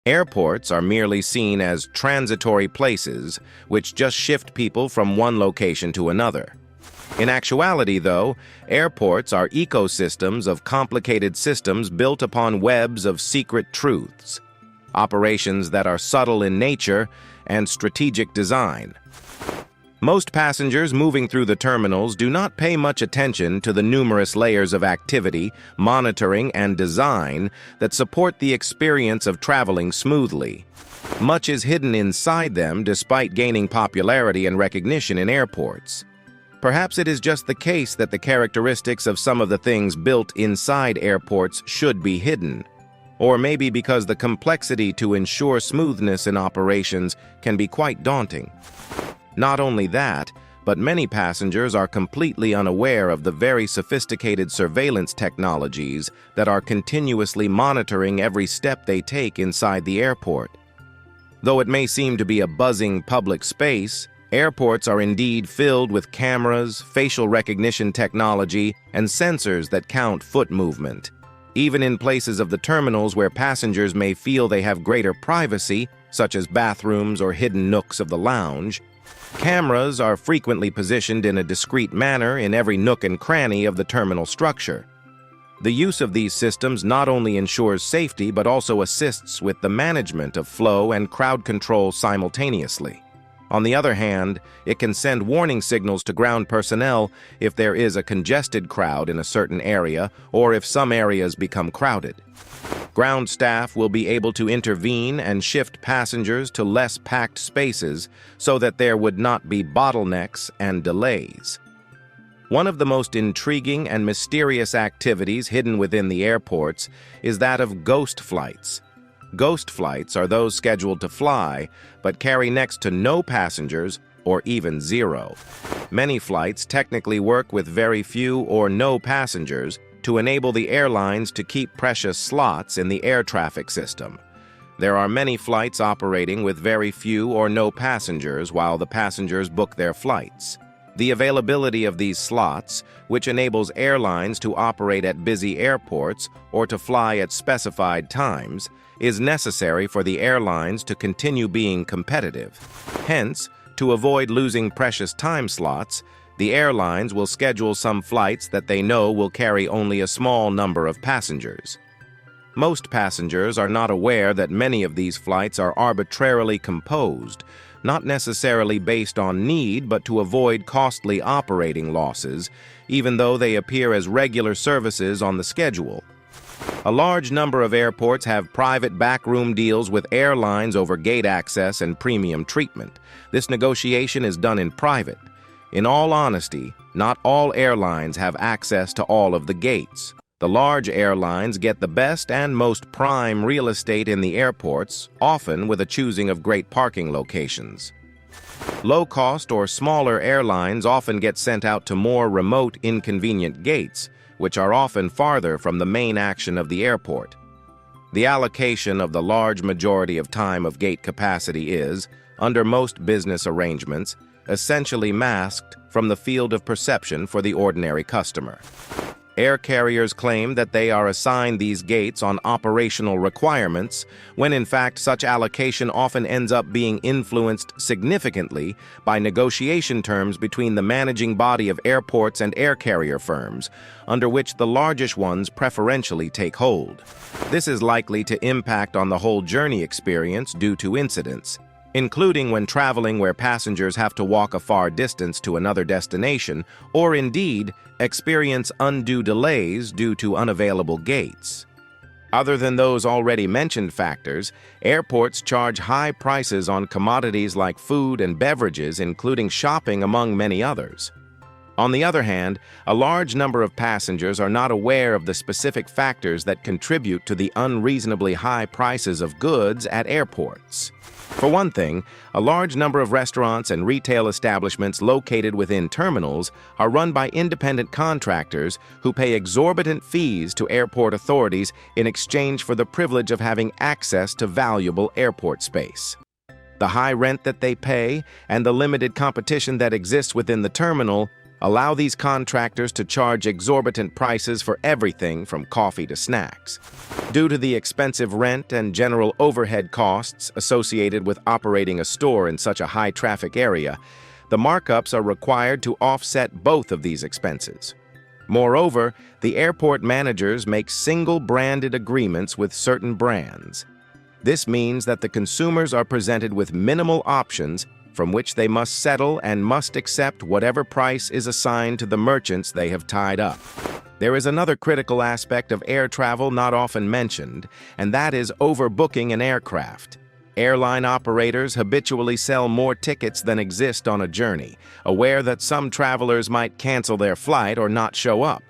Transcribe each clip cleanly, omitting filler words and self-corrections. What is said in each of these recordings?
Airports are merely seen as transitory places which just shift people from one location to another. In actuality, though, airports are ecosystems of complicated systems built upon webs of secret truths, operations that are subtle in nature and strategic design. Most passengers moving through the terminals do not pay much attention to the numerous layers of activity, monitoring, and design that support the experience of traveling smoothly. Much is hidden inside them despite gaining popularity and recognition in airports. Perhaps it is just the case that the characteristics of some of the things built inside airports should be hidden. Or maybe because the complexity to ensure smoothness in operations can be quite daunting. Not only that, but many passengers are completely unaware of the very sophisticated surveillance technologies that are continuously monitoring every step they take inside the airport. Though it may seem to be a buzzing public space, airports are indeed filled with cameras, facial recognition technology, and sensors that count foot movement. Even in places of the terminals where passengers may feel they have greater privacy, such as bathrooms or hidden nooks of the lounge, cameras are frequently positioned in a discreet manner in every nook and cranny of the terminal structure. The use of these systems not only ensures safety but also assists with the management of flow and crowd control simultaneously. On the other hand, it can send warning signals to ground personnel if there is a congested crowd in a certain area or if some areas become crowded. Ground staff will be able to intervene and shift passengers to less packed spaces so that there would not be bottlenecks and delays. One of the most intriguing and mysterious activities hidden within the airports is that of ghost flights. Ghost flights are those scheduled to fly but carry next to no passengers or even zero. Many flights technically work with very few or no passengers to enable the airlines to keep precious slots in the air traffic system. There are many flights operating with very few or no passengers while the passengers book their flights. The availability of these slots, which enables airlines to operate at busy airports or to fly at specified times, is necessary for the airlines to continue being competitive. Hence, to avoid losing precious time slots, the airlines will schedule some flights that they know will carry only a small number of passengers. Most passengers are not aware that many of these flights are arbitrarily composed, not necessarily based on need but to avoid costly operating losses, even though they appear as regular services on the schedule. A large number of airports have private backroom deals with airlines over gate access and premium treatment. This negotiation is done in private. In all honesty, not all airlines have access to all of the gates. The large airlines get the best and most prime real estate in the airports, often with a choosing of great parking locations. Low-cost or smaller airlines often get sent out to more remote, inconvenient gates, which are often farther from the main action of the airport. The allocation of the large majority of time of gate capacity is, under most business arrangements, essentially masked from the field of perception for the ordinary customer. Air carriers claim that they are assigned these gates on operational requirements, when in fact such allocation often ends up being influenced significantly by negotiation terms between the managing body of airports and air carrier firms, under which the largest ones preferentially take hold. This is likely to impact on the whole journey experience due to incidents, including when traveling where passengers have to walk a far distance to another destination, or indeed experience undue delays due to unavailable gates. Other than those already mentioned factors, airports charge high prices on commodities like food and beverages, including shopping, among many others. On the other hand, a large number of passengers are not aware of the specific factors that contribute to the unreasonably high prices of goods at airports. For one thing, a large number of restaurants and retail establishments located within terminals are run by independent contractors who pay exorbitant fees to airport authorities in exchange for the privilege of having access to valuable airport space. The high rent that they pay and the limited competition that exists within the terminal allow these contractors to charge exorbitant prices for everything from coffee to snacks. Due to the expensive rent and general overhead costs associated with operating a store in such a high-traffic area, the markups are required to offset both of these expenses. Moreover, the airport managers make single-branded agreements with certain brands. This means that the consumers are presented with minimal options from which they must settle and must accept whatever price is assigned to the merchants they have tied up. There is another critical aspect of air travel not often mentioned, and that is overbooking an aircraft. Airline operators habitually sell more tickets than exist on a journey, aware that some travelers might cancel their flight or not show up.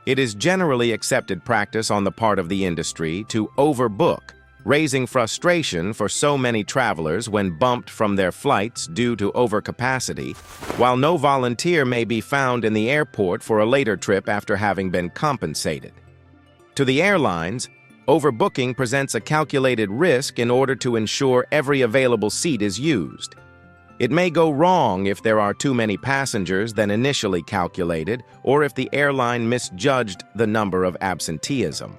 It is generally accepted practice on the part of the industry to overbook, raising frustration for so many travelers when bumped from their flights due to overcapacity, while no volunteer may be found in the airport for a later trip after having been compensated. To the airlines, overbooking presents a calculated risk in order to ensure every available seat is used. It may go wrong if there are too many passengers than initially calculated, or if the airline misjudged the number of absenteeism.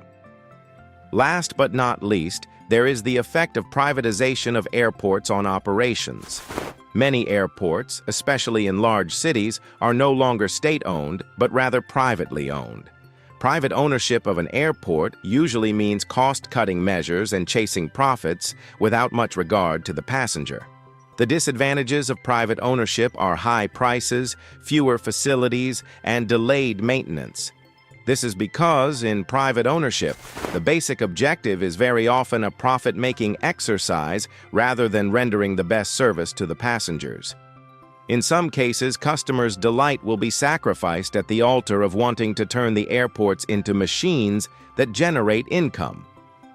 Last but not least, there is the effect of privatization of airports on operations. Many airports, especially in large cities, are no longer state-owned, but rather privately owned. Private ownership of an airport usually means cost-cutting measures and chasing profits without much regard to the passenger. The disadvantages of private ownership are high prices, fewer facilities, and delayed maintenance. This is because, in private ownership, the basic objective is very often a profit-making exercise rather than rendering the best service to the passengers. In some cases, customers' delight will be sacrificed at the altar of wanting to turn the airports into machines that generate income.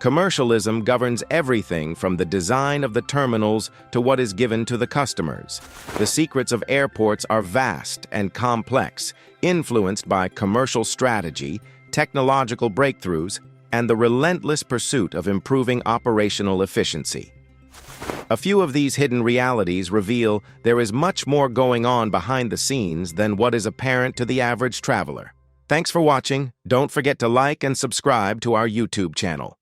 Commercialism governs everything from the design of the terminals to what is given to the customers. The secrets of airports are vast and complex, influenced by commercial strategy, technological breakthroughs, and the relentless pursuit of improving operational efficiency. A few of these hidden realities reveal there is much more going on behind the scenes than what is apparent to the average traveler. Thanks for watching. Don't forget to like and subscribe to our YouTube channel.